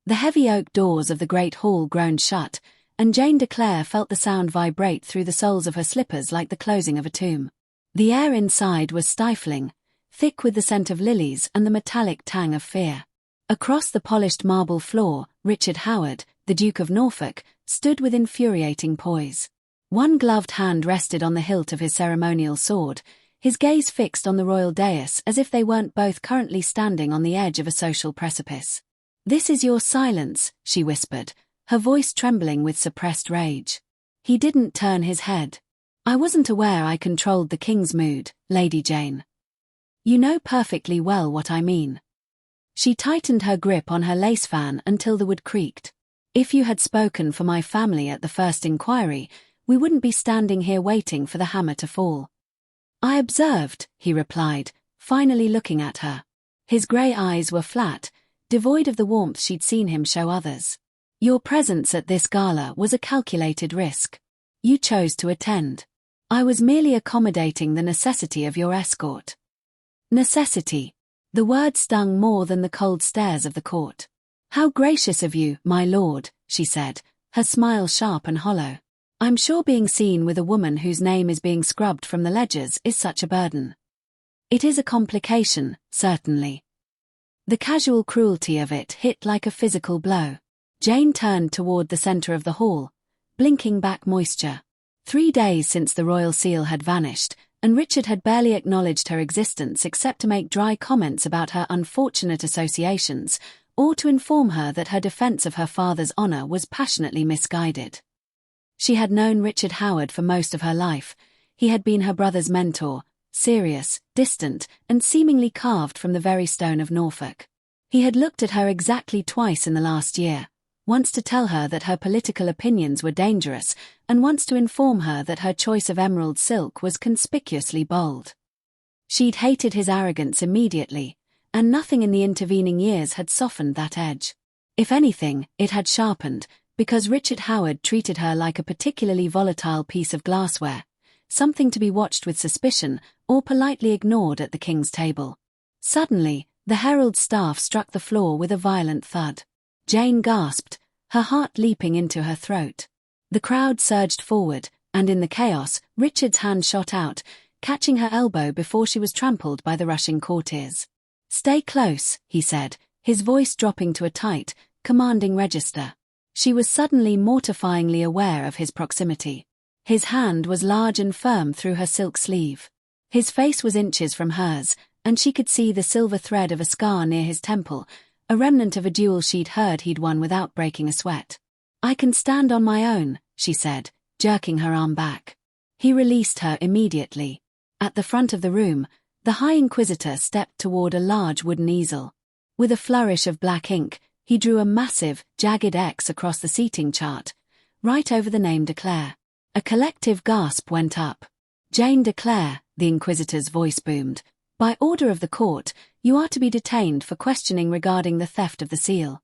The heavy oak doors of the great hall groaned shut, and Jane de Clare felt the sound vibrate through the soles of her slippers like the closing of a tomb. The air inside was stifling, thick with the scent of lilies and the metallic tang of fear. Across the polished marble floor, Richard Howard, the Duke of Norfolk, stood with infuriating poise. One gloved hand rested on the hilt of his ceremonial sword, his gaze fixed on the royal dais as if they weren't both currently standing on the edge of a social precipice. "This is your silence," she whispered, her voice trembling with suppressed rage. He didn't turn his head. "I wasn't aware I controlled the king's mood, Lady Jane. You know perfectly well what I mean." She tightened her grip on her lace fan until the wood creaked. "If you had spoken for my family at the first inquiry, we wouldn't be standing here waiting for the hammer to fall." "I observed," he replied, finally looking at her. His grey eyes were flat, devoid of the warmth she'd seen him show others. "Your presence at this gala was a calculated risk. You chose to attend. I was merely accommodating the necessity of your escort." Necessity. The word stung more than the cold stares of the court. "How gracious of you, my lord," she said, her smile sharp and hollow. "I'm sure being seen with a woman whose name is being scrubbed from the ledgers is such a burden." "It is a complication, certainly." The casual cruelty of it hit like a physical blow. Jane turned toward the center of the hall, blinking back moisture. 3 days since the royal seal had vanished, and Richard had barely acknowledged her existence except to make dry comments about her unfortunate associations, or to inform her that her defense of her father's honor was passionately misguided. She had known Richard Howard for most of her life. He had been her brother's mentor, serious, distant, and seemingly carved from the very stone of Norfolk. He had looked at her exactly twice in the last year, once to tell her that her political opinions were dangerous, and once to inform her that her choice of emerald silk was conspicuously bold. She'd hated his arrogance immediately, and nothing in the intervening years had softened that edge. If anything, it had sharpened, because Richard Howard treated her like a particularly volatile piece of glassware, something to be watched with suspicion or politely ignored at the king's table. Suddenly, the herald's staff struck the floor with a violent thud. Jane gasped, her heart leaping into her throat. The crowd surged forward, and in the chaos, Richard's hand shot out, catching her elbow before she was trampled by the rushing courtiers. "Stay close," he said, his voice dropping to a tight, commanding register. She was suddenly mortifyingly aware of his proximity. His hand was large and firm through her silk sleeve. His face was inches from hers, and she could see the silver thread of a scar near his temple, a remnant of a duel she'd heard he'd won without breaking a sweat. "I can stand on my own," she said, jerking her arm back. He released her immediately. At the front of the room, the High Inquisitor stepped toward a large wooden easel. With a flourish of black ink, he drew a massive, jagged X across the seating chart, right over the name de Clare. A collective gasp went up. "Jane de Clare," the Inquisitor's voice boomed, "by order of the court, you are to be detained for questioning regarding the theft of the seal."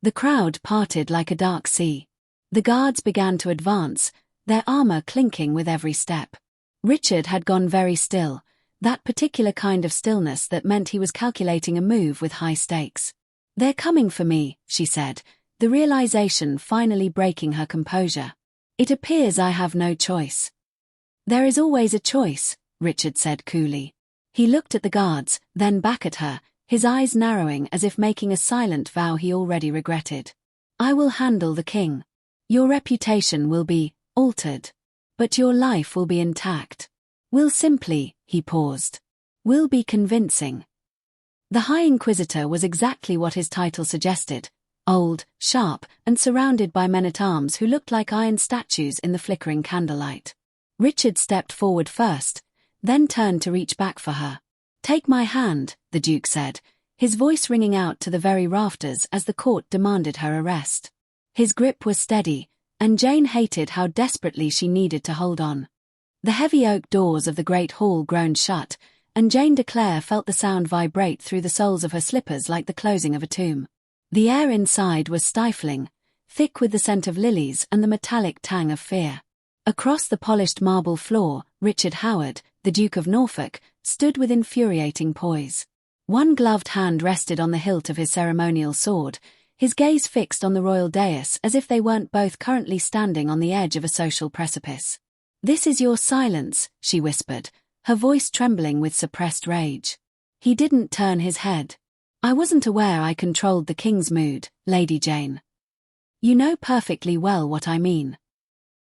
The crowd parted like a dark sea. The guards began to advance, their armor clinking with every step. Richard had gone very still, that particular kind of stillness that meant he was calculating a move with high stakes. "They're coming for me," she said, the realization finally breaking her composure. "It appears I have no choice." "There is always a choice," Richard said coolly. He looked at the guards, then back at her, his eyes narrowing as if making a silent vow he already regretted. "I will handle the king. Your reputation will be altered, but your life will be intact. We'll simply," he paused, "will be convincing." The High Inquisitor was exactly what his title suggested, old, sharp, and surrounded by men-at-arms who looked like iron statues in the flickering candlelight. Richard stepped forward first, then turned to reach back for her. "Take my hand," the Duke said, his voice ringing out to the very rafters as the court demanded her arrest. His grip was steady, and Jane hated how desperately she needed to hold on. The heavy oak doors of the great hall groaned shut, and Jane de Clare felt the sound vibrate through the soles of her slippers like the closing of a tomb. The air inside was stifling, thick with the scent of lilies and the metallic tang of fear. Across the polished marble floor, Richard Howard, the Duke of Norfolk, stood with infuriating poise. One gloved hand rested on the hilt of his ceremonial sword, his gaze fixed on the royal dais as if they weren't both currently standing on the edge of a social precipice. "This is your silence," she whispered, her voice trembling with suppressed rage. He didn't turn his head. "I wasn't aware I controlled the king's mood, Lady Jane. You know perfectly well what I mean."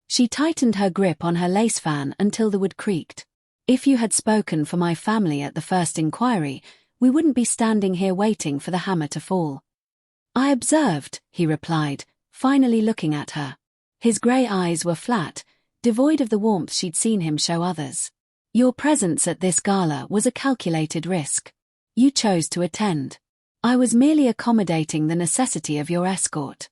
She tightened her grip on her lace fan until the wood creaked. "If you had spoken for my family at the first inquiry, we wouldn't be standing here waiting for the hammer to fall." "I observed," he replied, finally looking at her. His grey eyes were flat, devoid of the warmth she'd seen him show others. "Your presence at this gala was a calculated risk. You chose to attend. I was merely accommodating the necessity of your escort."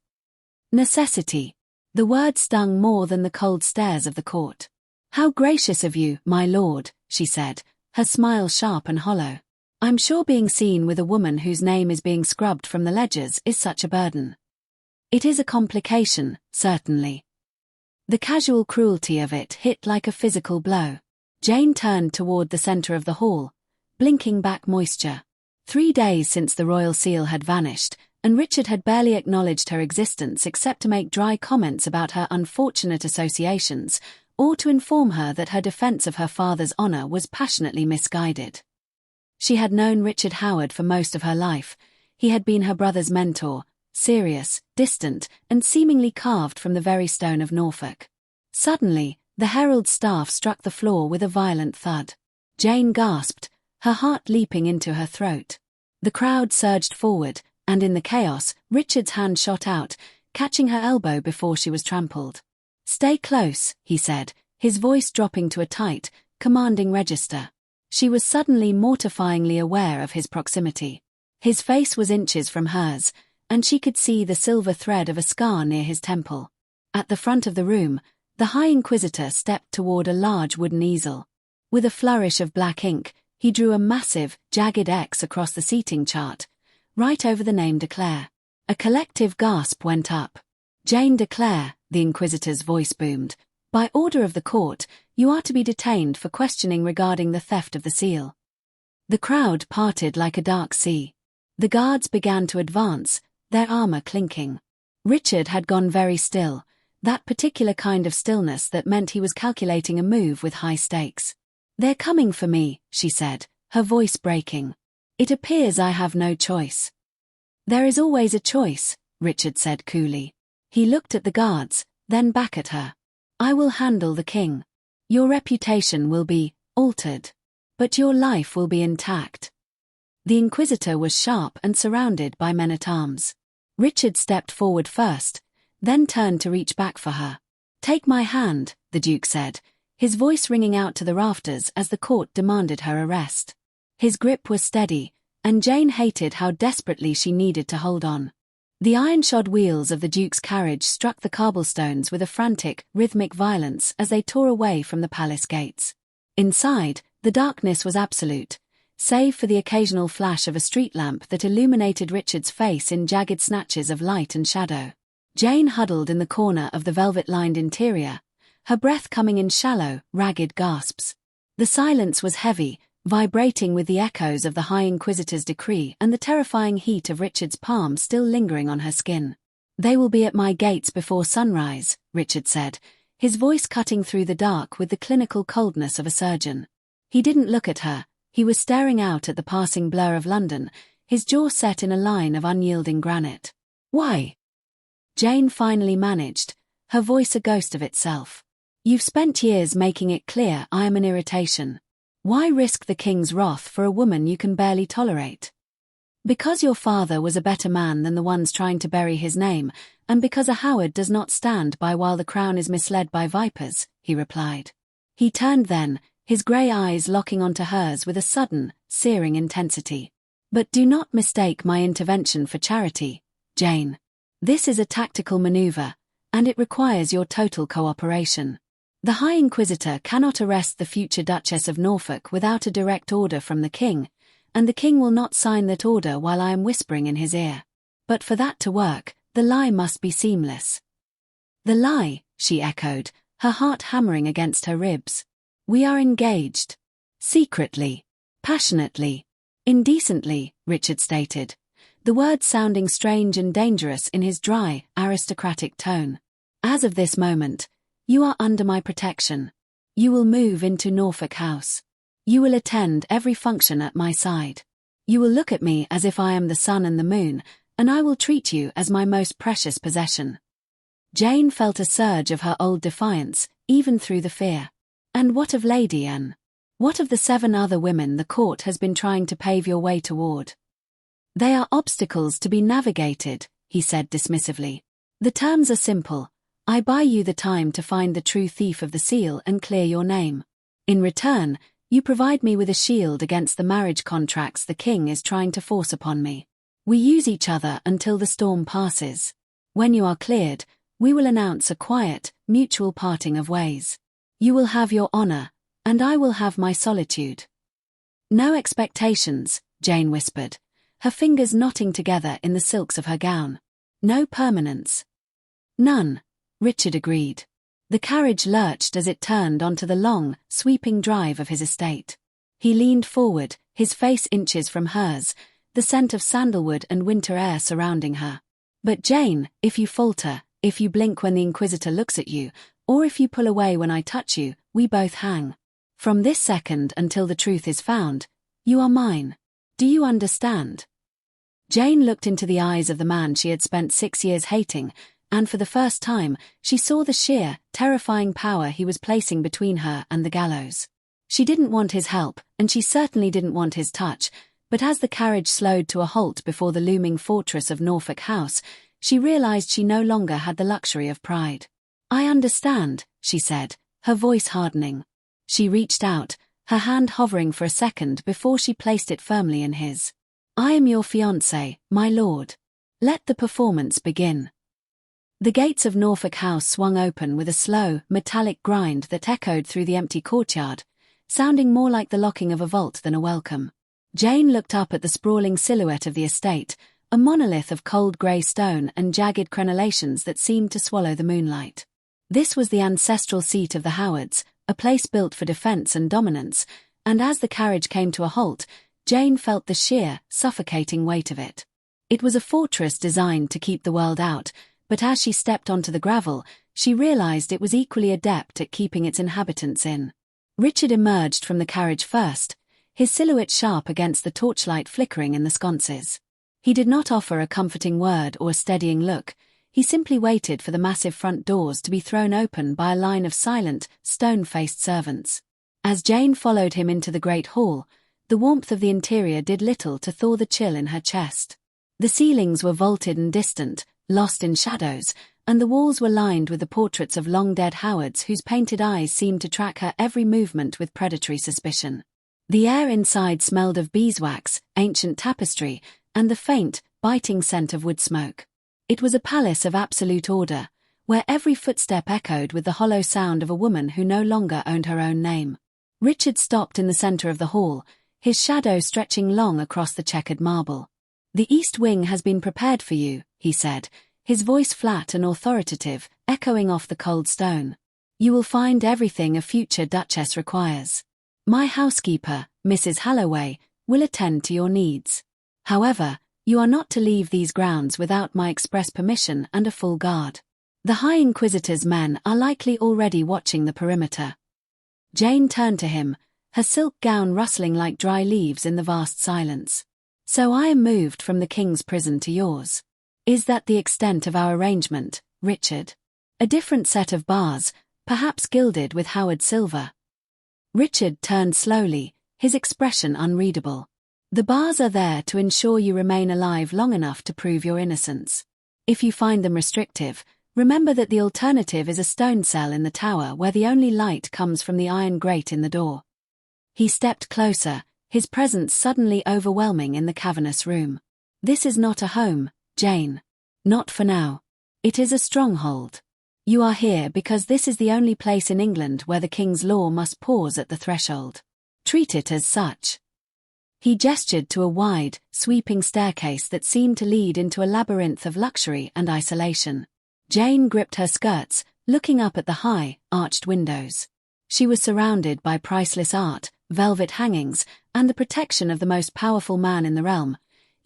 Necessity. The word stung more than the cold stares of the court. "How gracious of you, my lord," she said, her smile sharp and hollow. "I'm sure being seen with a woman whose name is being scrubbed from the ledgers is such a burden." "It is a complication, certainly." The casual cruelty of it hit like a physical blow. Jane turned toward the center of the hall, blinking back moisture. 3 days since the royal seal had vanished, and Richard had barely acknowledged her existence except to make dry comments about her unfortunate associations, or to inform her that her defense of her father's honor was passionately misguided. She had known Richard Howard for most of her life. He had been her brother's mentor, serious, distant, and seemingly carved from the very stone of Norfolk. Suddenly, the herald's staff struck the floor with a violent thud. Jane gasped, her heart leaping into her throat. The crowd surged forward, and in the chaos, Richard's hand shot out, catching her elbow before she was trampled. "Stay close," he said, his voice dropping to a tight, commanding register. She was suddenly mortifyingly aware of his proximity. His face was inches from hers, and she could see the silver thread of a scar near his temple. At the front of the room, the High Inquisitor stepped toward a large wooden easel. With a flourish of black ink, he drew a massive, jagged X across the seating chart, right over the name de Clare. A collective gasp went up. "Jane de Clare," the Inquisitor's voice boomed. "By order of the court, you are to be detained for questioning regarding the theft of the seal." The crowd parted like a dark sea. The guards began to advance, their armor clinking. Richard had gone very still, that particular kind of stillness that meant he was calculating a move with high stakes. "They're coming for me," she said, her voice breaking. "It appears I have no choice." "There is always a choice," Richard said coolly. He looked at the guards, then back at her. "I will handle the king. Your reputation will be altered, but your life will be intact." The Inquisitor was sharp and surrounded by men-at-arms. Richard stepped forward first, then turned to reach back for her. "Take my hand," the Duke said, his voice ringing out to the rafters as the court demanded her arrest. His grip was steady, and Jane hated how desperately she needed to hold on. The iron-shod wheels of the Duke's carriage struck the cobblestones with a frantic, rhythmic violence as they tore away from the palace gates. Inside, the darkness was absolute, save for the occasional flash of a street lamp that illuminated Richard's face in jagged snatches of light and shadow. Jane huddled in the corner of the velvet-lined interior, her breath coming in shallow, ragged gasps. The silence was heavy, vibrating with the echoes of the High Inquisitor's decree and the terrifying heat of Richard's palm still lingering on her skin. "They will be at my gates before sunrise," Richard said, his voice cutting through the dark with the clinical coldness of a surgeon. He didn't look at her, he was staring out at the passing blur of London, his jaw set in a line of unyielding granite. "Why?" Jane finally managed, her voice a ghost of itself. "You've spent years making it clear I am an irritation. Why risk the king's wrath for a woman you can barely tolerate?" "Because your father was a better man than the ones trying to bury his name, and because a Howard does not stand by while the crown is misled by vipers," he replied. He turned then, his grey eyes locking onto hers with a sudden, searing intensity. "But do not mistake my intervention for charity, Jane. This is a tactical maneuver, and it requires your total cooperation. The High Inquisitor cannot arrest the future Duchess of Norfolk without a direct order from the king, and the king will not sign that order while I am whispering in his ear. But for that to work, the lie must be seamless." "The lie," she echoed, her heart hammering against her ribs. "We are engaged. Secretly. Passionately. Indecently," Richard stated. the words sounding strange and dangerous in his dry, aristocratic tone. As of this moment, you are under my protection. You will move into Norfolk House. You will attend every function at my side. You will look at me as if I am the sun and the moon, and I will treat you as my most precious possession. Jane felt a surge of her old defiance, even through the fear. And what of Lady Anne? What of the 7 other women the court has been trying to pave your way toward? They are obstacles to be navigated, he said dismissively. The terms are simple. I buy you the time to find the true thief of the seal and clear your name. In return, you provide me with a shield against the marriage contracts the king is trying to force upon me. We use each other until the storm passes. When you are cleared, we will announce a quiet, mutual parting of ways. You will have your honor, and I will have my solitude. No expectations, Jane whispered, her fingers knotting together in the silks of her gown. No permanence. None, Richard agreed. The carriage lurched as it turned onto the long, sweeping drive of his estate. He leaned forward, his face inches from hers, the scent of sandalwood and winter air surrounding her. But Jane, if you falter, if you blink when the Inquisitor looks at you, or if you pull away when I touch you, we both hang. From this second until the truth is found, you are mine. Do you understand? Jane looked into the eyes of the man she had spent 6 years hating, and for the first time, she saw the sheer, terrifying power he was placing between her and the gallows. She didn't want his help, and she certainly didn't want his touch, but as the carriage slowed to a halt before the looming fortress of Norfolk House, she realized she no longer had the luxury of pride. I understand, she said, her voice hardening. She reached out, her hand hovering for a second before she placed it firmly in his. I am your fiancé, my lord. Let the performance begin. The gates of Norfolk House swung open with a slow, metallic grind that echoed through the empty courtyard, sounding more like the locking of a vault than a welcome. Jane looked up at the sprawling silhouette of the estate, a monolith of cold grey stone and jagged crenellations that seemed to swallow the moonlight. This was the ancestral seat of the Howards, a place built for defense and dominance, and as the carriage came to a halt, Jane felt the sheer, suffocating weight of it. It was a fortress designed to keep the world out, but as she stepped onto the gravel, she realized it was equally adept at keeping its inhabitants in. Richard emerged from the carriage first, his silhouette sharp against the torchlight flickering in the sconces. He did not offer a comforting word or a steadying look, he simply waited for the massive front doors to be thrown open by a line of silent, stone-faced servants. As Jane followed him into the great hall, the warmth of the interior did little to thaw the chill in her chest. The ceilings were vaulted and distant, lost in shadows, and the walls were lined with the portraits of long-dead Howards whose painted eyes seemed to track her every movement with predatory suspicion. The air inside smelled of beeswax, ancient tapestry, and the faint, biting scent of wood smoke. It was a palace of absolute order, where every footstep echoed with the hollow sound of a woman who no longer owned her own name. Richard stopped in the center of the hall, his shadow stretching long across the checkered marble. The East Wing has been prepared for you, he said, his voice flat and authoritative, echoing off the cold stone. You will find everything a future Duchess requires. My housekeeper, Mrs. Halloway, will attend to your needs. However, you are not to leave these grounds without my express permission and a full guard. The High Inquisitor's men are likely already watching the perimeter. Jane turned to him, her silk gown rustling like dry leaves in the vast silence. So I am moved from the king's prison to yours. Is that the extent of our arrangement, Richard? A different set of bars, perhaps gilded with Howard silver. Richard turned slowly, his expression unreadable. The bars are there to ensure you remain alive long enough to prove your innocence. If you find them restrictive, remember that the alternative is a stone cell in the tower where the only light comes from the iron grate in the door. He stepped closer, his presence suddenly overwhelming in the cavernous room. This is not a home, Jane. Not for now. It is a stronghold. You are here because this is the only place in England where the king's law must pause at the threshold. Treat it as such. He gestured to a wide, sweeping staircase that seemed to lead into a labyrinth of luxury and isolation. Jane gripped her skirts, looking up at the high, arched windows. She was surrounded by priceless art, velvet hangings, and the protection of the most powerful man in the realm,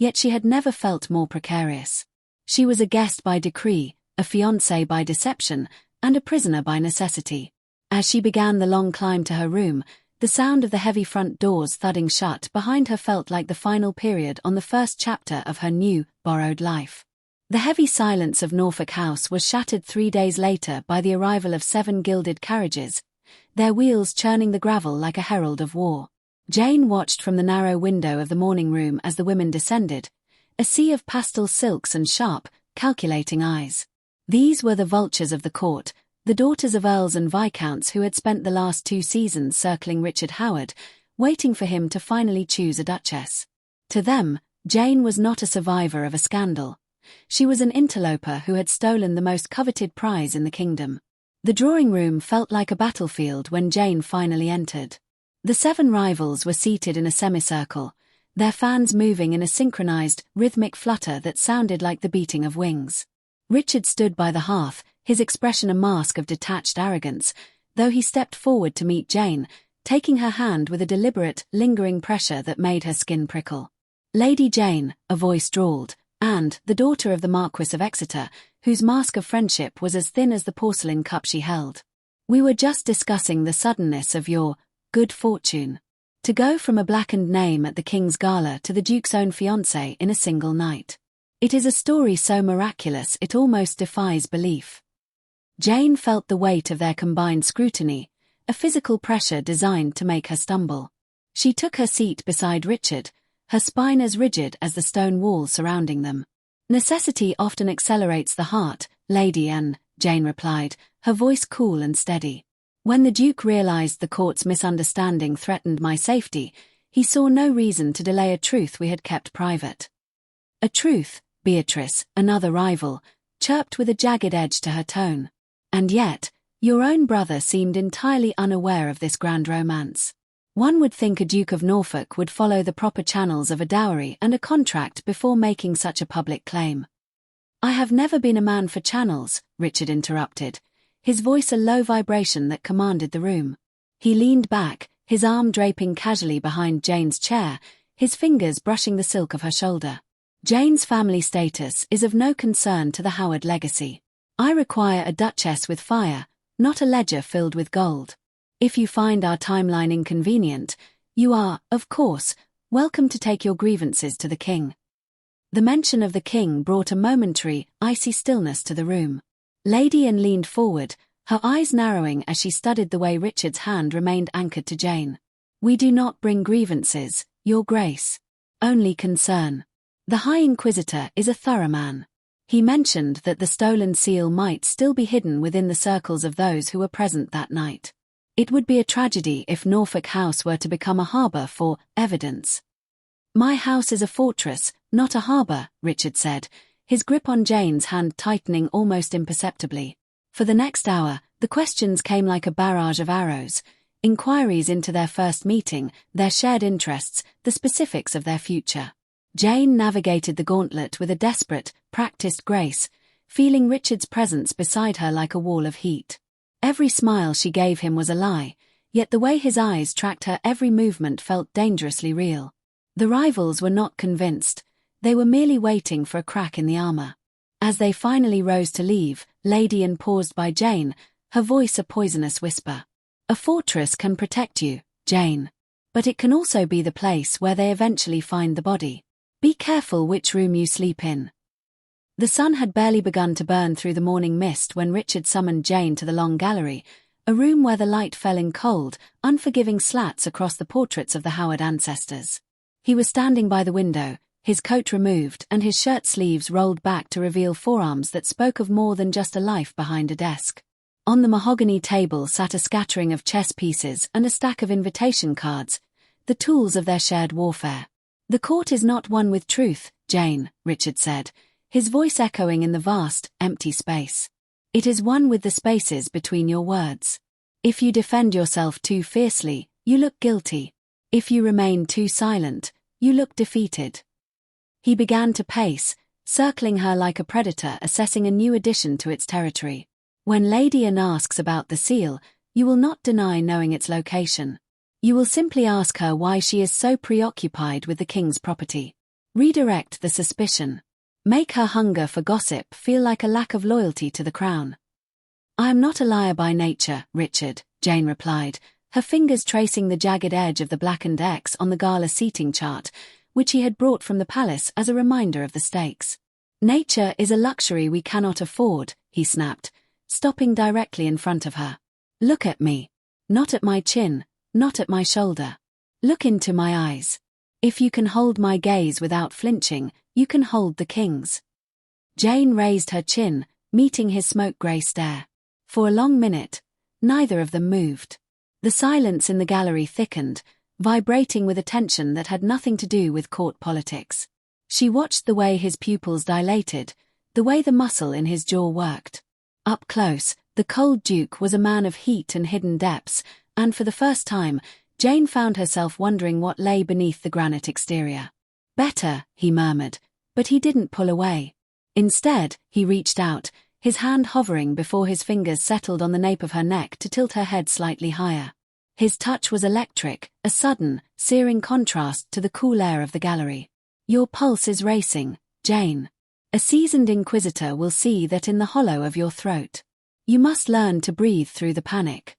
yet she had never felt more precarious. She was a guest by decree, a fiancé by deception, and a prisoner by necessity. As she began the long climb to her room, the sound of the heavy front doors thudding shut behind her felt like the final period on the first chapter of her new, borrowed life. The heavy silence of Norfolk House was shattered 3 days later by the arrival of 7 gilded carriages, their wheels churning the gravel like a herald of war. Jane watched from the narrow window of the morning room as the women descended, a sea of pastel silks and sharp, calculating eyes. These were the vultures of the court, the daughters of earls and viscounts who had spent the last 2 seasons circling Richard Howard, waiting for him to finally choose a duchess. To them, Jane was not a survivor of a scandal. She was an interloper who had stolen the most coveted prize in the kingdom. The drawing room felt like a battlefield when Jane finally entered. The 7 rivals were seated in a semicircle, their fans moving in a synchronized, rhythmic flutter that sounded like the beating of wings. Richard stood by the hearth, his expression a mask of detached arrogance, though he stepped forward to meet Jane, taking her hand with a deliberate, lingering pressure that made her skin prickle. "Lady Jane," a voice drawled, and the daughter of the Marquis of Exeter, whose mask of friendship was as thin as the porcelain cup she held. "We were just discussing the suddenness of your good fortune. To go from a blackened name at the King's Gala to the Duke's own fiancé in a single night. It is a story so miraculous it almost defies belief." Jane felt the weight of their combined scrutiny, a physical pressure designed to make her stumble. She took her seat beside Richard, her spine as rigid as the stone walls surrounding them. "Necessity often accelerates the heart, Lady Anne," Jane replied, her voice cool and steady. "When the Duke realized the court's misunderstanding threatened my safety, he saw no reason to delay a truth we had kept private." "A truth," Beatrice, another rival, chirped with a jagged edge to her tone. "And yet, your own brother seemed entirely unaware of this grand romance. One would think a Duke of Norfolk would follow the proper channels of a dowry and a contract before making such a public claim." "I have never been a man for channels," Richard interrupted, his voice a low vibration that commanded the room. He leaned back, his arm draping casually behind Jane's chair, his fingers brushing the silk of her shoulder. "Jane's family status is of no concern to the Howard legacy. I require a duchess with fire, not a ledger filled with gold. If you find our timeline inconvenient, you are, of course, welcome to take your grievances to the king." The mention of the king brought a momentary, icy stillness to the room. Lady Anne leaned forward, her eyes narrowing as she studied the way Richard's hand remained anchored to Jane. "We do not bring grievances, Your Grace. Only concern. The High Inquisitor is a thorough man. He mentioned that the stolen seal might still be hidden within the circles of those who were present that night. It would be a tragedy if Norfolk House were to become a harbour for evidence." "My house is a fortress, not a harbour," Richard said, his grip on Jane's hand tightening almost imperceptibly. For the next hour, the questions came like a barrage of arrows, inquiries into their first meeting, their shared interests, the specifics of their future. Jane navigated the gauntlet with a desperate, practiced grace, feeling Richard's presence beside her like a wall of heat. Every smile she gave him was a lie, yet the way his eyes tracked her every movement felt dangerously real. The rivals were not convinced, they were merely waiting for a crack in the armor. As they finally rose to leave, Lady Anne paused by Jane, her voice a poisonous whisper. "A fortress can protect you, Jane. But it can also be the place where they eventually find the body. Be careful which room you sleep in." The sun had barely begun to burn through the morning mist when Richard summoned Jane to the long gallery, a room where the light fell in cold, unforgiving slats across the portraits of the Howard ancestors. He was standing by the window, his coat removed and his shirt sleeves rolled back to reveal forearms that spoke of more than just a life behind a desk. On the mahogany table sat a scattering of chess pieces and a stack of invitation cards, the tools of their shared warfare. "The court is not one with truth, Jane," Richard said, his voice echoing in the vast, empty space. "It is one with the spaces between your words. If you defend yourself too fiercely, you look guilty. If you remain too silent, you look defeated." He began to pace, circling her like a predator assessing a new addition to its territory. "When Lady Anne asks about the seal, you will not deny knowing its location. You will simply ask her why she is so preoccupied with the king's property. Redirect the suspicion. Make her hunger for gossip feel like a lack of loyalty to the crown. I am not a liar by nature, Richard, Jane replied, her fingers tracing the jagged edge of the blackened X on the gala seating chart, which he had brought from the palace as a reminder of the stakes. Nature is a luxury we cannot afford, he snapped, stopping directly in front of her. Look at me. Not at my chin, not at my shoulder. Look into my eyes. If you can hold my gaze without flinching, you can hold the king's. Jane raised her chin, meeting his smoke-grey stare. For a long minute, neither of them moved. The silence in the gallery thickened, vibrating with a tension that had nothing to do with court politics. She watched the way his pupils dilated, the way the muscle in his jaw worked. Up close, the cold Duke was a man of heat and hidden depths, and for the first time, Jane found herself wondering what lay beneath the granite exterior. Better, he murmured, but he didn't pull away. Instead, he reached out, his hand hovering before his fingers settled on the nape of her neck to tilt her head slightly higher. His touch was electric, a sudden, searing contrast to the cool air of the gallery. Your pulse is racing, Jane. A seasoned inquisitor will see that in the hollow of your throat. You must learn to breathe through the panic.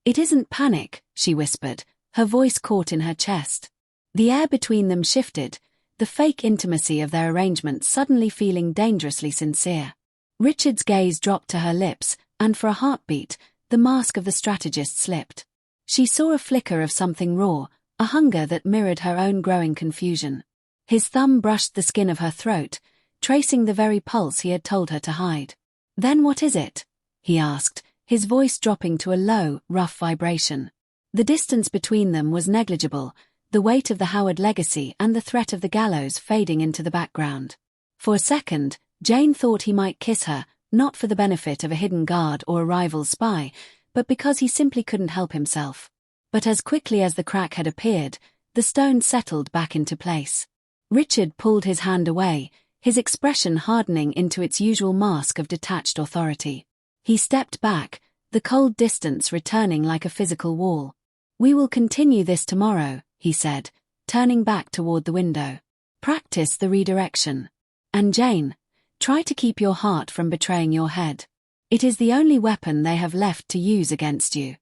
It isn't panic, she whispered, her voice caught in her chest. The air between them shifted, the fake intimacy of their arrangement suddenly feeling dangerously sincere. Richard's gaze dropped to her lips, and for a heartbeat, the mask of the strategist slipped. She saw a flicker of something raw, a hunger that mirrored her own growing confusion. His thumb brushed the skin of her throat, tracing the very pulse he had told her to hide. Then what is it? He asked, his voice dropping to a low, rough vibration. The distance between them was negligible, the weight of the Howard legacy and the threat of the gallows fading into the background. For a second, Jane thought he might kiss her, not for the benefit of a hidden guard or a rival spy, but because he simply couldn't help himself. But as quickly as the crack had appeared, the stone settled back into place. Richard pulled his hand away, his expression hardening into its usual mask of detached authority. He stepped back, the cold distance returning like a physical wall. We will continue this tomorrow, he said, turning back toward the window. Practice the redirection. And Jane, try to keep your heart from betraying your head. It is the only weapon they have left to use against you.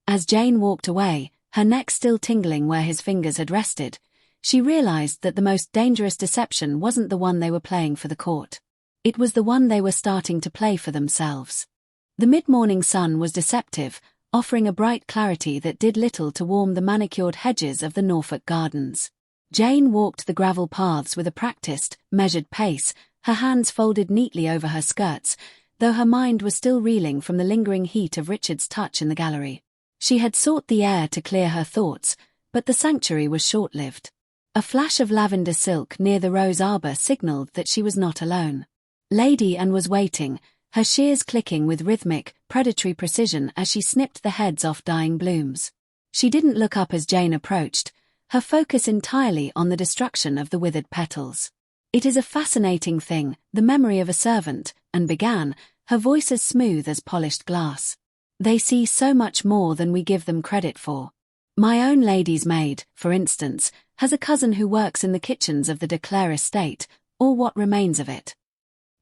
As Jane walked away, her neck still tingling where his fingers had rested, she realized that the most dangerous deception wasn't the one they were playing for the court. It was the one they were starting to play for themselves. The mid-morning sun was deceptive, offering a bright clarity that did little to warm the manicured hedges of the Norfolk gardens. Jane walked the gravel paths with a practiced, measured pace, her hands folded neatly over her skirts, though her mind was still reeling from the lingering heat of Richard's touch in the gallery. She had sought the air to clear her thoughts, but the sanctuary was short-lived. A flash of lavender silk near the rose arbor signaled that she was not alone. Lady Anne was waiting, her shears clicking with rhythmic, predatory precision as she snipped the heads off dying blooms. She didn't look up as Jane approached, her focus entirely on the destruction of the withered petals. It is a fascinating thing, the memory of a servant, and began, her voice as smooth as polished glass. They see so much more than we give them credit for. My own lady's maid, for instance, has a cousin who works in the kitchens of the de Clare estate, or what remains of it.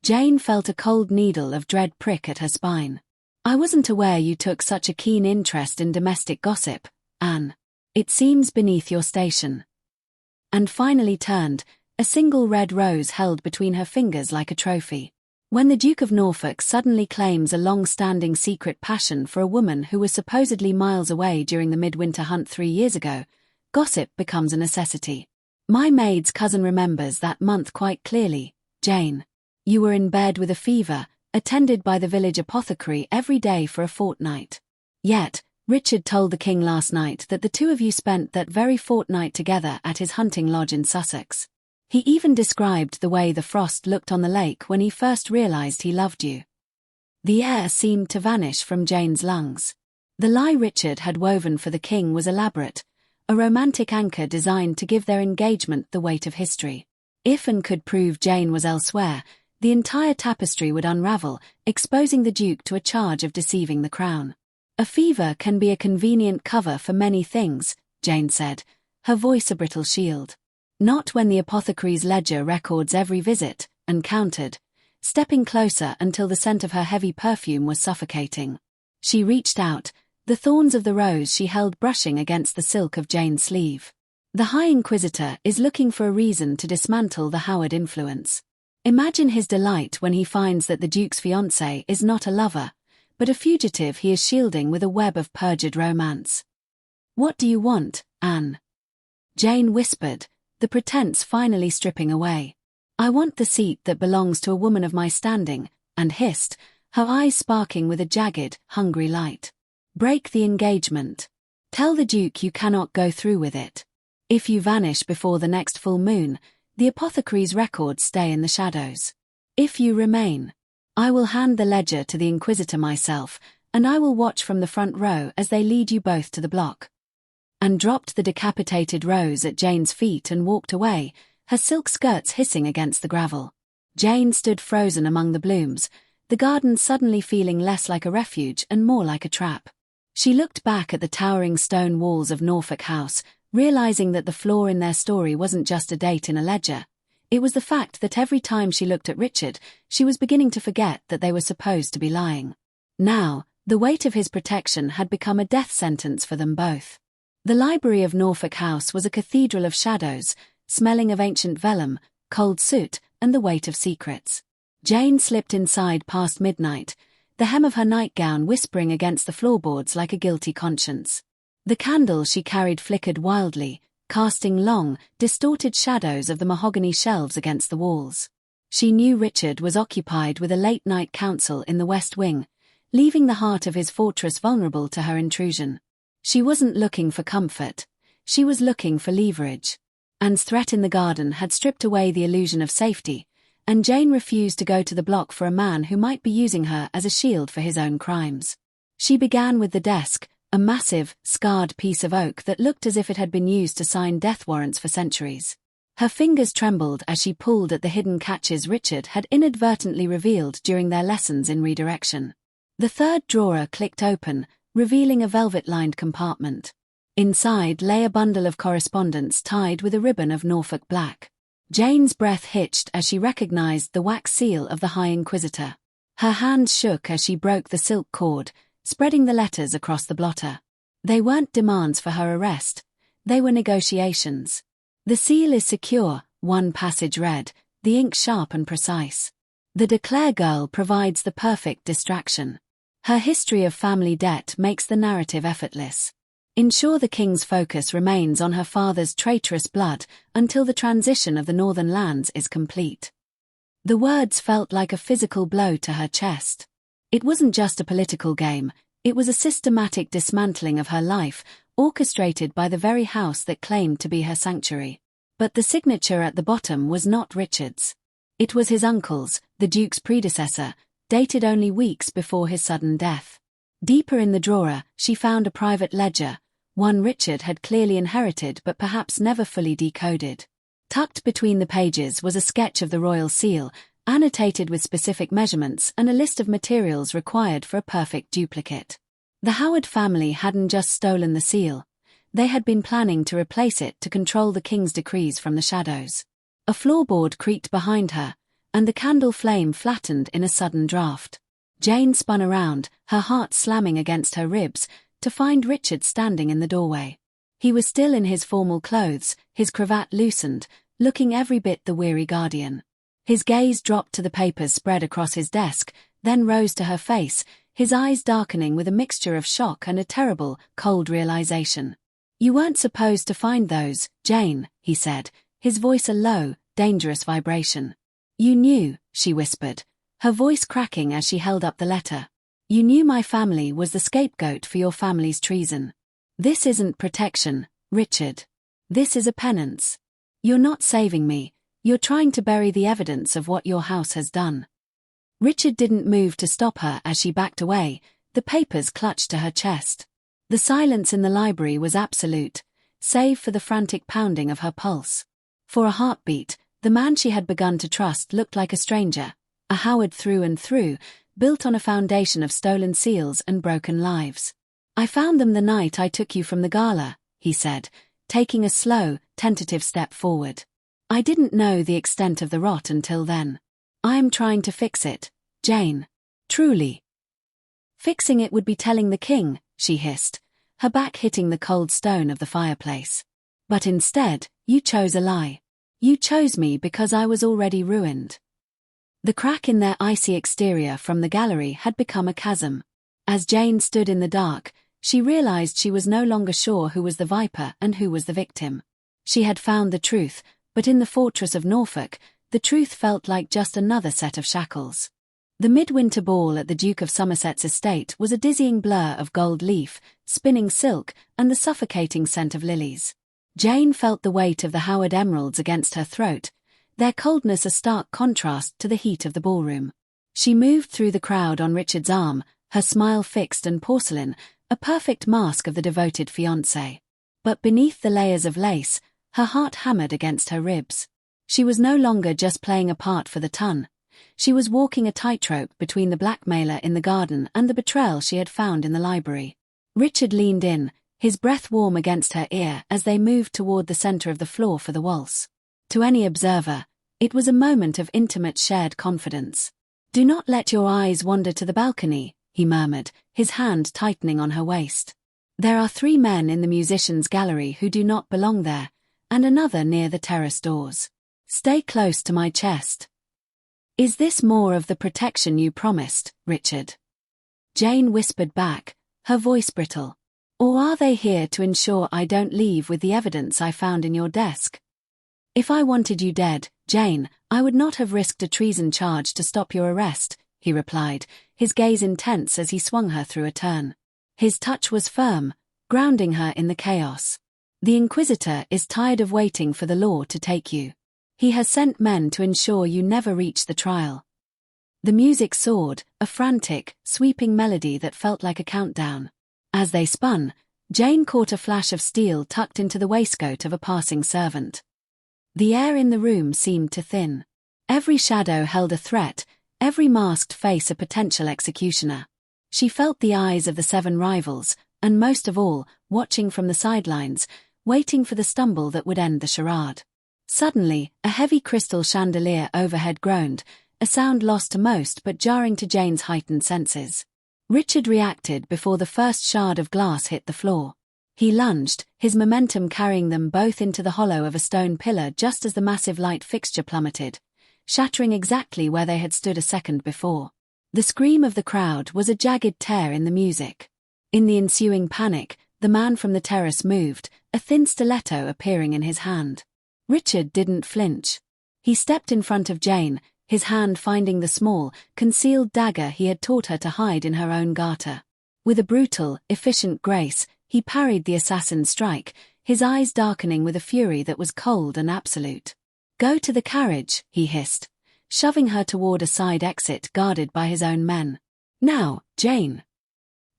Jane felt a cold needle of dread prick at her spine. I wasn't aware you took such a keen interest in domestic gossip, Anne. It seems beneath your station. And finally turned, a single red rose held between her fingers like a trophy. When the Duke of Norfolk suddenly claims a long-standing secret passion for a woman who was supposedly miles away during the midwinter hunt 3 years ago, gossip becomes a necessity. My maid's cousin remembers that month quite clearly, Jane. You were in bed with a fever, attended by the village apothecary every day for a fortnight. Yet, Richard told the king last night that the two of you spent that very fortnight together at his hunting lodge in Sussex. He even described the way the frost looked on the lake when he first realized he loved you. The air seemed to vanish from Jane's lungs. The lie Richard had woven for the king was elaborate, a romantic anchor designed to give their engagement the weight of history. If Anne could prove Jane was elsewhere, the entire tapestry would unravel, exposing the Duke to a charge of deceiving the crown. A fever can be a convenient cover for many things, Jane said, her voice a brittle shield. Not when the apothecary's ledger records every visit, and counted, stepping closer until the scent of her heavy perfume was suffocating. She reached out, the thorns of the rose she held brushing against the silk of Jane's sleeve. The High Inquisitor is looking for a reason to dismantle the Howard influence. Imagine his delight when he finds that the Duke's fiancée is not a lover, but a fugitive he is shielding with a web of perjured romance. "What do you want, Anne?" Jane whispered, the pretense finally stripping away. "I want the seat that belongs to a woman of my standing," and hissed, her eyes sparking with a jagged, hungry light. "Break the engagement. Tell the Duke you cannot go through with it. If you vanish before the next full moon, the apothecary's records stay in the shadows. If you remain, I will hand the ledger to the Inquisitor myself, and I will watch from the front row as they lead you both to the block." And dropped the decapitated rose at Jane's feet and walked away, her silk skirts hissing against the gravel. Jane stood frozen among the blooms, the garden suddenly feeling less like a refuge and more like a trap. She looked back at the towering stone walls of Norfolk House, realizing that the flaw in their story wasn't just a date in a ledger. It was the fact that every time she looked at Richard, she was beginning to forget that they were supposed to be lying. Now, the weight of his protection had become a death sentence for them both. The library of Norfolk House was a cathedral of shadows, smelling of ancient vellum, cold soot, and the weight of secrets. Jane slipped inside past midnight, the hem of her nightgown whispering against the floorboards like a guilty conscience. The candle she carried flickered wildly, casting long, distorted shadows of the mahogany shelves against the walls. She knew Richard was occupied with a late-night council in the West Wing, leaving the heart of his fortress vulnerable to her intrusion. She wasn't looking for comfort, she was looking for leverage. Anne's threat in the garden had stripped away the illusion of safety, and Jane refused to go to the block for a man who might be using her as a shield for his own crimes. She began with the desk, a massive, scarred piece of oak that looked as if it had been used to sign death warrants for centuries. Her fingers trembled as she pulled at the hidden catches Richard had inadvertently revealed during their lessons in redirection. The third drawer clicked open, revealing a velvet-lined compartment. Inside lay a bundle of correspondence tied with a ribbon of Norfolk black. Jane's breath hitched as she recognized the wax seal of the High Inquisitor. Her hands shook as she broke the silk cord, spreading the letters across the blotter. They weren't demands for her arrest, they were negotiations. "The seal is secure," one passage read, the ink sharp and precise. "The de Clare girl provides the perfect distraction. Her history of family debt makes the narrative effortless. Ensure the king's focus remains on her father's traitorous blood until the transition of the northern lands is complete." The words felt like a physical blow to her chest. It wasn't just a political game, it was a systematic dismantling of her life, orchestrated by the very house that claimed to be her sanctuary. But the signature at the bottom was not Richard's. It was his uncle's, the Duke's predecessor, dated only weeks before his sudden death. Deeper in the drawer, she found a private ledger, one Richard had clearly inherited but perhaps never fully decoded. Tucked between the pages was a sketch of the royal seal, annotated with specific measurements and a list of materials required for a perfect duplicate. The Howard family hadn't just stolen the seal, they had been planning to replace it to control the king's decrees from the shadows. A floorboard creaked behind her, and the candle flame flattened in a sudden draft. Jane spun around, her heart slamming against her ribs, to find Richard standing in the doorway. He was still in his formal clothes, his cravat loosened, looking every bit the weary guardian. His gaze dropped to the papers spread across his desk, then rose to her face, his eyes darkening with a mixture of shock and a terrible, cold realization. "You weren't supposed to find those, Jane," he said, his voice a low, dangerous vibration. "You knew," she whispered, her voice cracking as she held up the letter. "You knew my family was the scapegoat for your family's treason. This isn't protection, Richard. This is a penance. You're not saving me. You're trying to bury the evidence of what your house has done." Richard didn't move to stop her as she backed away, the papers clutched to her chest. The silence in the library was absolute, save for the frantic pounding of her pulse. For a heartbeat, the man she had begun to trust looked like a stranger, a Howard through and through, built on a foundation of stolen seals and broken lives. "I found them the night I took you from the gala," he said, taking a slow, tentative step forward. "I didn't know the extent of the rot until then. I am trying to fix it, Jane. Truly." "Fixing it would be telling the king," she hissed, her back hitting the cold stone of the fireplace. "But instead, you chose a lie. You chose me because I was already ruined." The crack in their icy exterior from the gallery had become a chasm. As Jane stood in the dark, she realized she was no longer sure who was the viper and who was the victim. She had found the truth, but in the fortress of Norfolk, the truth felt like just another set of shackles. The midwinter ball at the Duke of Somerset's estate was a dizzying blur of gold leaf, spinning silk, and the suffocating scent of lilies. Jane felt the weight of the Howard emeralds against her throat, their coldness a stark contrast to the heat of the ballroom. She moved through the crowd on Richard's arm, her smile fixed and porcelain, a perfect mask of the devoted fiancé. But beneath the layers of lace, her heart hammered against her ribs. She was no longer just playing a part for the ton. She was walking a tightrope between the blackmailer in the garden and the betrayal she had found in the library. Richard leaned in, his breath warm against her ear as they moved toward the center of the floor for the waltz. To any observer, it was a moment of intimate shared confidence. "Do not let your eyes wander to the balcony," he murmured, his hand tightening on her waist. "There are 3 men in the musicians' gallery who do not belong there, and another near the terrace doors. Stay close to my chest." "Is this more of the protection you promised, Richard?" Jane whispered back, her voice brittle. "Or are they here to ensure I don't leave with the evidence I found in your desk?" "If I wanted you dead, Jane, I would not have risked a treason charge to stop your arrest," he replied, his gaze intense as he swung her through a turn. His touch was firm, grounding her in the chaos. "The Inquisitor is tired of waiting for the law to take you. He has sent men to ensure you never reach the trial." The music soared, a frantic, sweeping melody that felt like a countdown. As they spun, Jane caught a flash of steel tucked into the waistcoat of a passing servant. The air in the room seemed to thin. Every shadow held a threat, every masked face a potential executioner. She felt the eyes of the 7 rivals, and most of all, watching from the sidelines, waiting for the stumble that would end the charade. Suddenly, a heavy crystal chandelier overhead groaned, a sound lost to most but jarring to Jane's heightened senses. Richard reacted before the first shard of glass hit the floor. He lunged, his momentum carrying them both into the hollow of a stone pillar just as the massive light fixture plummeted, shattering exactly where they had stood a second before. The scream of the crowd was a jagged tear in the music. In the ensuing panic, the man from the terrace moved, a thin stiletto appearing in his hand. Richard didn't flinch. He stepped in front of Jane, his hand finding the small, concealed dagger he had taught her to hide in her own garter. With a brutal, efficient grace, he parried the assassin's strike, his eyes darkening with a fury that was cold and absolute. "Go to the carriage," he hissed, shoving her toward a side exit guarded by his own men. "Now, Jane."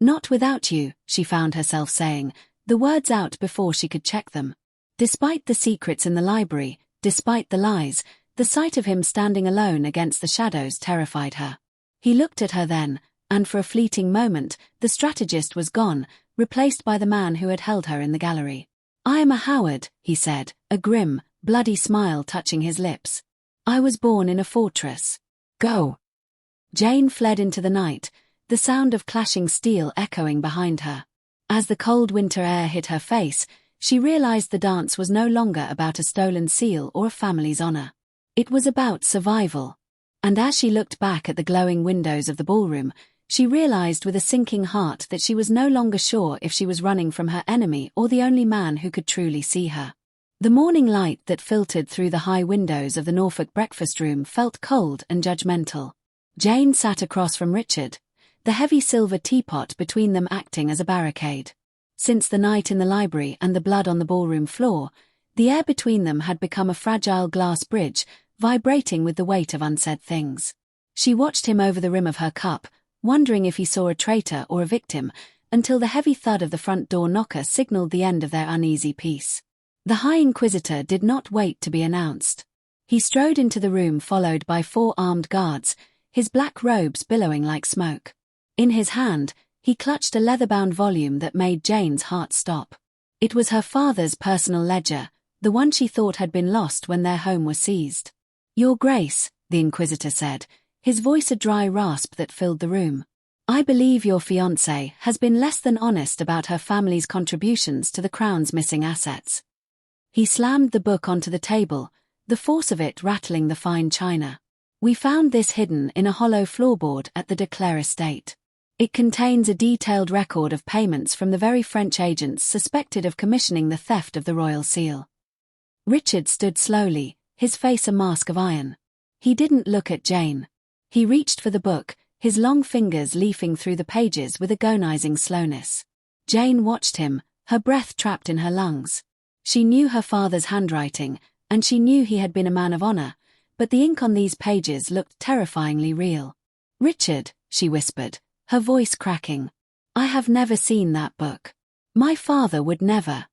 "Not without you," she found herself saying, the words out before she could check them. Despite the secrets in the library, despite the lies, the sight of him standing alone against the shadows terrified her. He looked at her then, and for a fleeting moment, the strategist was gone, replaced by the man who had held her in the gallery. "I am a Howard," he said, a grim, bloody smile touching his lips. "I was born in a fortress. Go." Jane fled into the night, the sound of clashing steel echoing behind her. As the cold winter air hit her face, she realized the dance was no longer about a stolen seal or a family's honor. It was about survival. And as she looked back at the glowing windows of the ballroom, she realized with a sinking heart that she was no longer sure if she was running from her enemy or the only man who could truly see her. The morning light that filtered through the high windows of the Norfolk breakfast room felt cold and judgmental. Jane sat across from Richard, the heavy silver teapot between them acting as a barricade. Since the night in the library and the blood on the ballroom floor, the air between them had become a fragile glass bridge, vibrating with the weight of unsaid things. She watched him over the rim of her cup, wondering if he saw a traitor or a victim, until the heavy thud of the front door knocker signaled the end of their uneasy peace. The High Inquisitor did not wait to be announced. He strode into the room followed by 4 armed guards, his black robes billowing like smoke. In his hand, he clutched a leather-bound volume that made Jane's heart stop. It was her father's personal ledger, the one she thought had been lost when their home was seized. "Your Grace," the Inquisitor said, his voice a dry rasp that filled the room. "I believe your fiancée has been less than honest about her family's contributions to the Crown's missing assets." He slammed the book onto the table, the force of it rattling the fine china. "We found this hidden in a hollow floorboard at the de Clare estate. It contains a detailed record of payments from the very French agents suspected of commissioning the theft of the royal seal." Richard stood slowly, his face a mask of iron. He didn't look at Jane. He reached for the book, his long fingers leafing through the pages with agonizing slowness. Jane watched him, her breath trapped in her lungs. She knew her father's handwriting, and she knew he had been a man of honor, but the ink on these pages looked terrifyingly real. "Richard," she whispered, her voice cracking, "I have never seen that book. My father would never."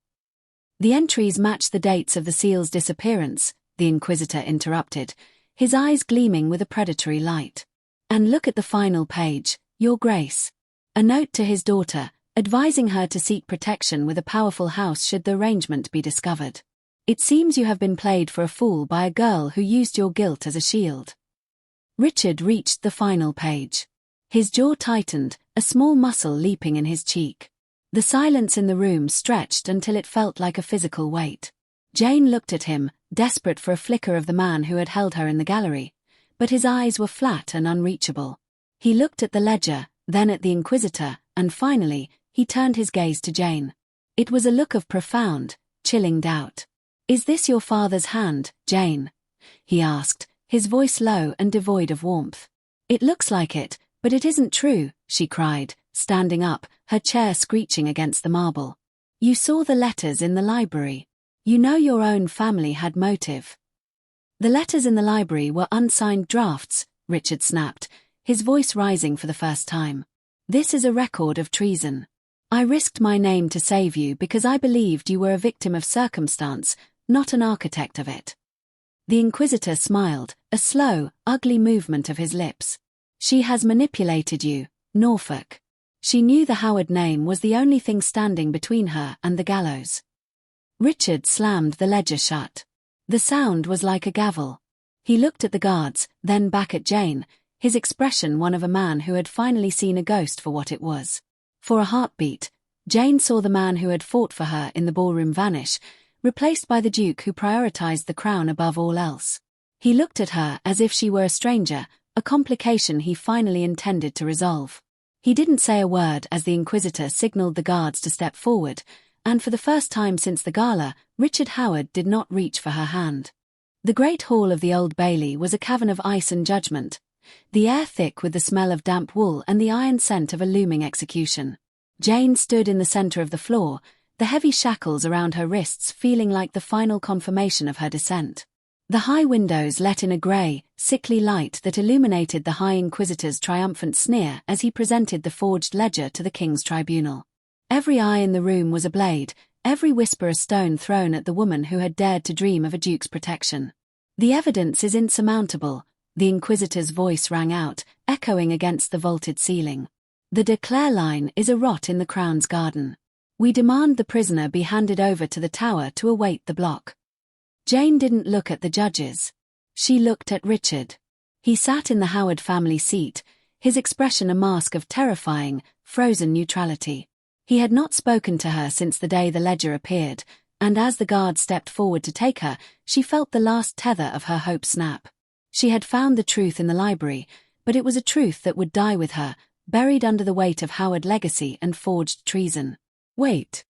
"The entries match the dates of the seal's disappearance," the Inquisitor interrupted, his eyes gleaming with a predatory light. "And look at the final page, Your Grace." A note to his daughter, advising her to seek protection with a powerful house should the arrangement be discovered. "It seems you have been played for a fool by a girl who used your guilt as a shield." Richard reached the final page. His jaw tightened, a small muscle leaping in his cheek. The silence in the room stretched until it felt like a physical weight. Jane looked at him, desperate for a flicker of the man who had held her in the gallery, but his eyes were flat and unreachable. He looked at the ledger, then at the Inquisitor, and finally, he turned his gaze to Jane. It was a look of profound, chilling doubt. "Is this your father's hand, Jane?" he asked, his voice low and devoid of warmth. "It looks like it, but it isn't true," she cried, standing up, her chair screeching against the marble. "You saw the letters in the library. You know your own family had motive." "The letters in the library were unsigned drafts," Richard snapped, his voice rising for the first time. "This is a record of treason. I risked my name to save you because I believed you were a victim of circumstance, not an architect of it." The Inquisitor smiled, a slow, ugly movement of his lips. "She has manipulated you, Norfolk." She knew the Howard name was the only thing standing between her and the gallows. Richard slammed the ledger shut. The sound was like a gavel. He looked at the guards, then back at Jane, his expression one of a man who had finally seen a ghost for what it was. For a heartbeat, Jane saw the man who had fought for her in the ballroom vanish, replaced by the Duke who prioritized the crown above all else. He looked at her as if she were a stranger, a complication he finally intended to resolve. He didn't say a word as the Inquisitor signaled the guards to step forward, and for the first time since the gala, Richard Howard did not reach for her hand. The great hall of the Old Bailey was a cavern of ice and judgment, the air thick with the smell of damp wool and the iron scent of a looming execution. Jane stood in the center of the floor, the heavy shackles around her wrists feeling like the final confirmation of her descent. The high windows let in a grey, sickly light that illuminated the High Inquisitor's triumphant sneer as he presented the forged ledger to the King's tribunal. Every eye in the room was a blade, every whisper a stone thrown at the woman who had dared to dream of a duke's protection. "The evidence is insurmountable," the Inquisitor's voice rang out, echoing against the vaulted ceiling. "The de Clare line is a rot in the Crown's garden. We demand the prisoner be handed over to the Tower to await the block." Jane didn't look at the judges. She looked at Richard. He sat in the Howard family seat, his expression a mask of terrifying, frozen neutrality. He had not spoken to her since the day the ledger appeared, and as the guard stepped forward to take her, she felt the last tether of her hope snap. She had found the truth in the library, but it was a truth that would die with her, buried under the weight of Howard legacy and forged treason. "Wait."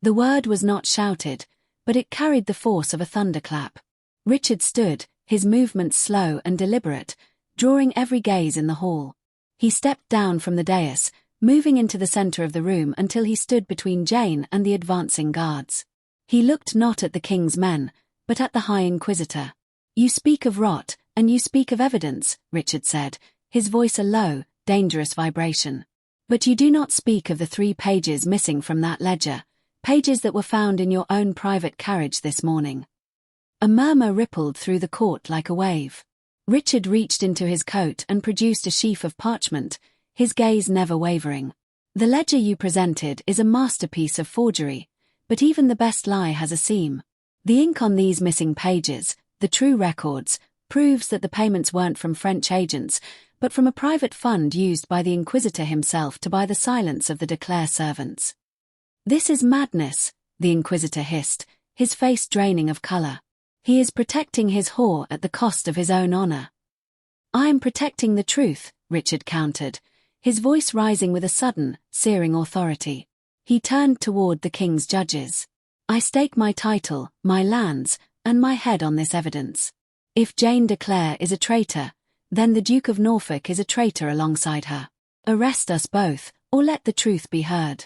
The word was not shouted, but it carried the force of a thunderclap. Richard stood, his movements slow and deliberate, drawing every gaze in the hall. He stepped down from the dais, moving into the center of the room until he stood between Jane and the advancing guards. He looked not at the King's men, but at the High Inquisitor. "You speak of rot, and you speak of evidence," Richard said, his voice a low, dangerous vibration. "But you do not speak of the 3 pages missing from that ledger, pages that were found in your own private carriage this morning." A murmur rippled through the court like a wave. Richard reached into his coat and produced a sheaf of parchment, his gaze never wavering. "The ledger you presented is a masterpiece of forgery. But even the best lie has a seam. The ink on these missing pages, the true records, proves that the payments weren't from French agents, but from a private fund used by the Inquisitor himself to buy the silence of the de Clare servants. "This is madness," the Inquisitor hissed, his face draining of color. "He is protecting his whore at the cost of his own honor." "I am protecting the truth," Richard countered, his voice rising with a sudden, searing authority. He turned toward the king's judges. "I stake my title, my lands, and my head on this evidence. If Jane de Clare is a traitor, then the Duke of Norfolk is a traitor alongside her. Arrest us both, or let the truth be heard."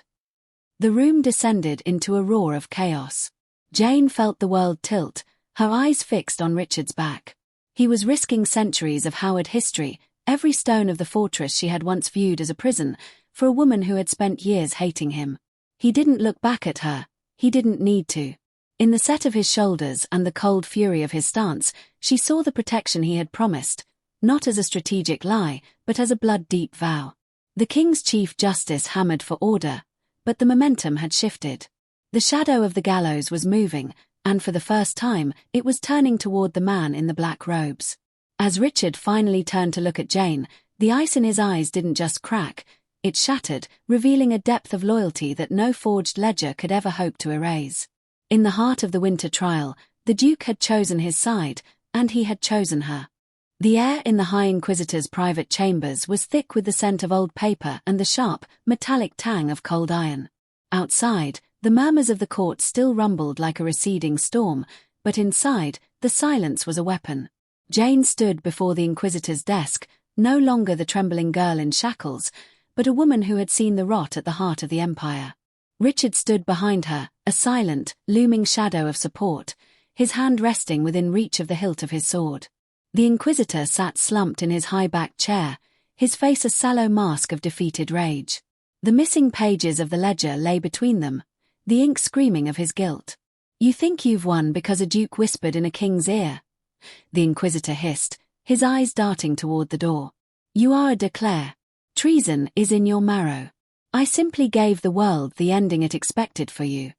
The room descended into a roar of chaos. Jane felt the world tilt, her eyes fixed on Richard's back. He was risking centuries of Howard history, every stone of the fortress she had once viewed as a prison, for a woman who had spent years hating him. He didn't look back at her. He didn't need to. In the set of his shoulders and the cold fury of his stance, she saw the protection he had promised, not as a strategic lie, but as a blood-deep vow. The King's Chief Justice hammered for order, but the momentum had shifted. The shadow of the gallows was moving, and for the first time, it was turning toward the man in the black robes. As Richard finally turned to look at Jane, the ice in his eyes didn't just crack, it shattered, revealing a depth of loyalty that no forged ledger could ever hope to erase. In the heart of the winter trial, the Duke had chosen his side, and he had chosen her. The air in the High Inquisitor's private chambers was thick with the scent of old paper and the sharp, metallic tang of cold iron. Outside, the murmurs of the court still rumbled like a receding storm, but inside, the silence was a weapon. Jane stood before the Inquisitor's desk, no longer the trembling girl in shackles, but a woman who had seen the rot at the heart of the Empire. Richard stood behind her, a silent, looming shadow of support, his hand resting within reach of the hilt of his sword. The Inquisitor sat slumped in his high-backed chair, his face a sallow mask of defeated rage. The missing pages of the ledger lay between them, the ink screaming of his guilt. "You think you've won because a duke whispered in a king's ear?" the Inquisitor hissed, his eyes darting toward the door. "You are a de Clare. Treason is in your marrow. I simply gave the world the ending it expected for you."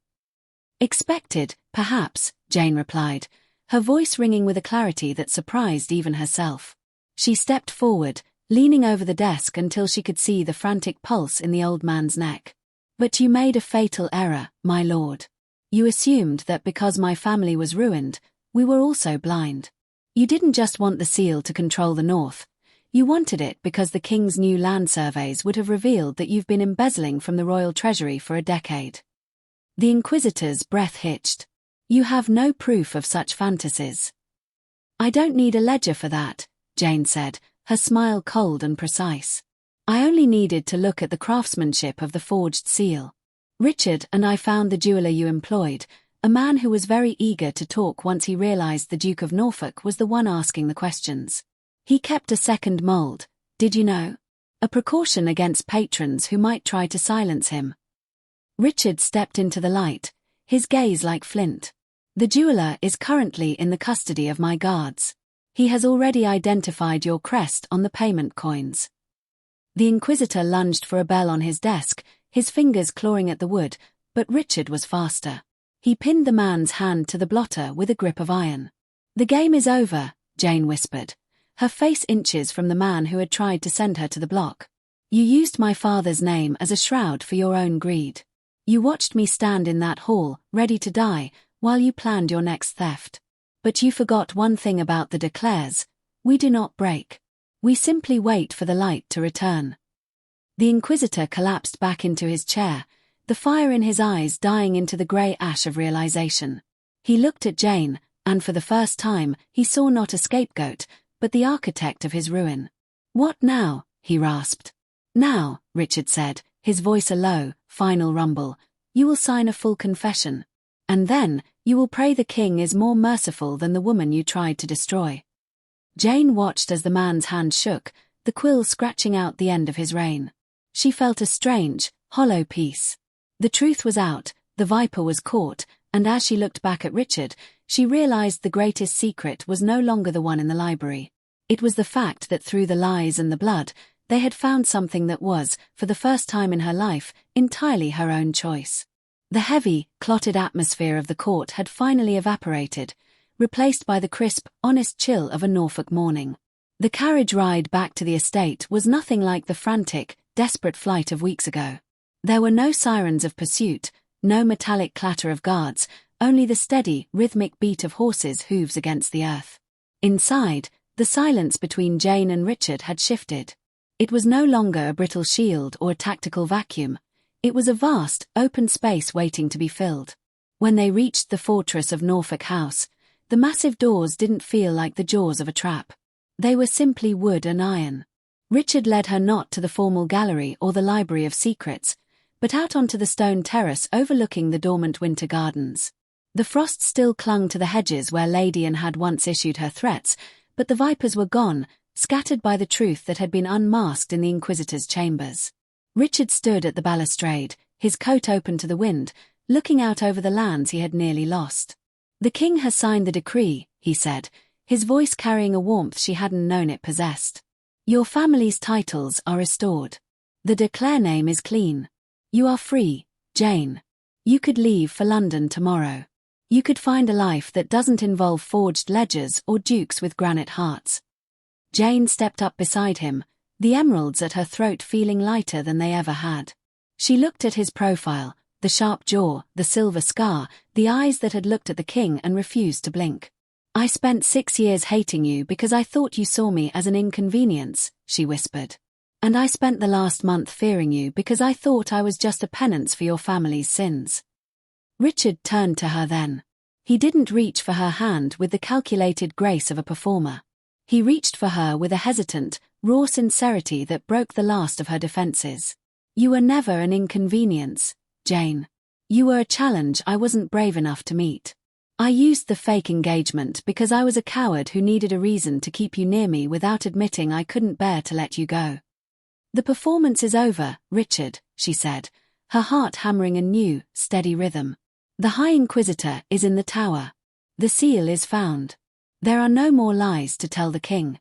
"Expected, perhaps," Jane replied, her voice ringing with a clarity that surprised even herself. She stepped forward, leaning over the desk until she could see the frantic pulse in the old man's neck. "But you made a fatal error, my lord. You assumed that because my family was ruined, we were also blind. You didn't just want the seal to control the north. You wanted it because the king's new land surveys would have revealed that you've been embezzling from the royal treasury for a decade." The Inquisitor's breath hitched. "You have no proof of such fantasies." "I don't need a ledger for that," Jane said, her smile cold and precise. "I only needed to look at the craftsmanship of the forged seal. Richard and I found the jeweler you employed, a man who was very eager to talk once he realized the Duke of Norfolk was the one asking the questions. He kept a second mold, did you know? A precaution against patrons who might try to silence him." Richard stepped into the light, his gaze like flint. "The jeweler is currently in the custody of my guards. He has already identified your crest on the payment coins." The Inquisitor lunged for a bell on his desk, his fingers clawing at the wood, but Richard was faster. He pinned the man's hand to the blotter with a grip of iron. "The game is over," Jane whispered, her face inches from the man who had tried to send her to the block. "You used my father's name as a shroud for your own greed. You watched me stand in that hall, ready to die, while you planned your next theft. But you forgot one thing about the de Clares: we do not break. We simply wait for the light to return." The Inquisitor collapsed back into his chair, the fire in his eyes dying into the grey ash of realization. He looked at Jane, and for the first time, he saw not a scapegoat, but the architect of his ruin. "What now?" he rasped. "Now," Richard said, his voice a low, final rumble, "you will sign a full confession. And then, you will pray the king is more merciful than the woman you tried to destroy." Jane watched as the man's hand shook, the quill scratching out the end of his reign. She felt a strange, hollow peace. The truth was out, the viper was caught, and as she looked back at Richard, she realized the greatest secret was no longer the one in the library. It was the fact that through the lies and the blood, they had found something that was, for the first time in her life, entirely her own choice. The heavy, clotted atmosphere of the court had finally evaporated, replaced by the crisp, honest chill of a Norfolk morning. The carriage ride back to the estate was nothing like the frantic, desperate flight of weeks ago. There were no sirens of pursuit, no metallic clatter of guards, only the steady, rhythmic beat of horses' hooves against the earth. Inside, the silence between Jane and Richard had shifted. It was no longer a brittle shield or a tactical vacuum. It was a vast, open space waiting to be filled. When they reached the fortress of Norfolk House, the massive doors didn't feel like the jaws of a trap. They were simply wood and iron. Richard led her not to the formal gallery or the library of secrets, but out onto the stone terrace overlooking the dormant winter gardens. The frost still clung to the hedges where Lady Anne had once issued her threats, but the vipers were gone, scattered by the truth that had been unmasked in the Inquisitor's chambers. Richard stood at the balustrade, his coat open to the wind, looking out over the lands he had nearly lost. "The king has signed the decree," he said, his voice carrying a warmth she hadn't known it possessed. "Your family's titles are restored. The de Clare name is clean. You are free, Jane. You could leave for London tomorrow. You could find a life that doesn't involve forged ledgers or dukes with granite hearts." Jane stepped up beside him, the emeralds at her throat feeling lighter than they ever had. She looked at his profile, the sharp jaw, the silver scar, the eyes that had looked at the king and refused to blink. "I spent 6 years hating you because I thought you saw me as an inconvenience," she whispered. "And I spent the last month fearing you because I thought I was just a penance for your family's sins." Richard turned to her then. He didn't reach for her hand with the calculated grace of a performer. He reached for her with a hesitant, raw sincerity that broke the last of her defenses. "You were never an inconvenience, Jane. You were a challenge I wasn't brave enough to meet. I used the fake engagement because I was a coward who needed a reason to keep you near me without admitting I couldn't bear to let you go." "The performance is over, Richard," she said, her heart hammering a new, steady rhythm. "The High Inquisitor is in the tower. The seal is found. There are no more lies to tell the king."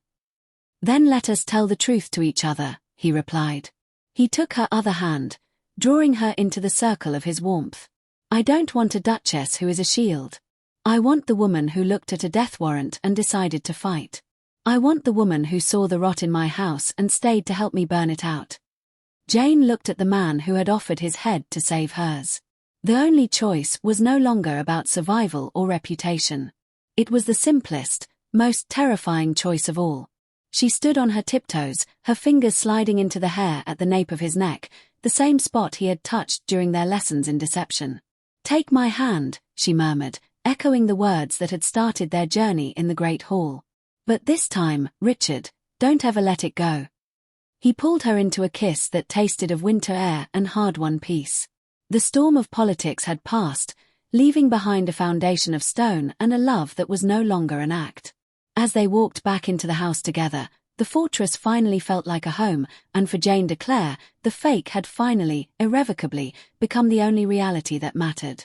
"Then let us tell the truth to each other," he replied. He took her other hand, drawing her into the circle of his warmth. "I don't want a duchess who is a shield. I want the woman who looked at a death warrant and decided to fight. I want the woman who saw the rot in my house and stayed to help me burn it out." Jane looked at the man who had offered his head to save hers. The only choice was no longer about survival or reputation. It was the simplest, most terrifying choice of all. She stood on her tiptoes, her fingers sliding into the hair at the nape of his neck, the same spot he had touched during their lessons in deception. "Take my hand," she murmured, echoing the words that had started their journey in the great hall. "But this time, Richard, don't ever let it go." He pulled her into a kiss that tasted of winter air and hard-won peace. The storm of politics had passed, leaving behind a foundation of stone and a love that was no longer an act. As they walked back into the house together, the fortress finally felt like a home, and for Jane de Clare, the fake had finally, irrevocably, become the only reality that mattered.